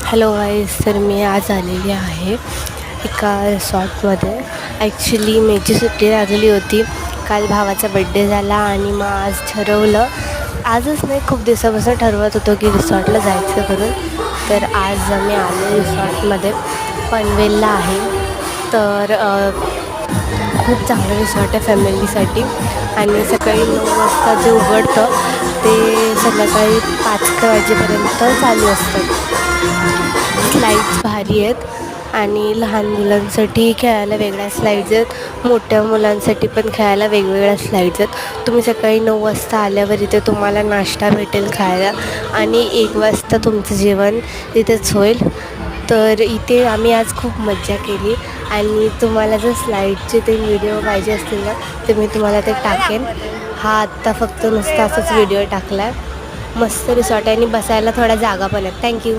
Hello guys, तर मी आज आलेली आहे एका रिसॉर्टमध्ये. ॲक्च्युली मेची सुट्टी लागली होती. काल भावाचा बड्डे झाला आणि मग आज ठरवलं, आजच नाही खूप दिवसापासून ठरवत होतो की रिसॉर्टला जायचं करून. तर आज आम्ही आलो रिसॉर्टमध्ये, पनवेलला आहे. तर खूप चांगलं रिसॉर्ट आहे फॅमिलीसाठी. आणि सकाळी 9 वाजता जे उघडतं ते संध्याकाळी 5 वाजेपर्यंत चालू असतं. स्लाईड्स भारी आहेत आणि लहान मुलांसाठी खेळायला वेगळ्या स्लाईड्स आहेत, मोठ्या मुलांसाठी पण खेळायला वेगवेगळ्या स्लाईड्स आहेत. तुम्ही सकाळी 9 वाजता आल्यावर इथे तुम्हाला नाश्ता भेटेल खायला आणि 1 वाजता तुमचं जेवण तिथेच होईल. तर इथे आम्ही आज खूप मज्जा केली आणि तुम्हाला जर स्लाईडचे ते व्हिडिओ पाहिजे असतील ना, तर मी तुम्हाला ते टाकेन. हा आत्ता फक्त नुसता असाच व्हिडिओ टाकला आहे. मस्त रिसॉर्ट आहे आणि बसायला थोडा जागा पण आहे. थँक्यू.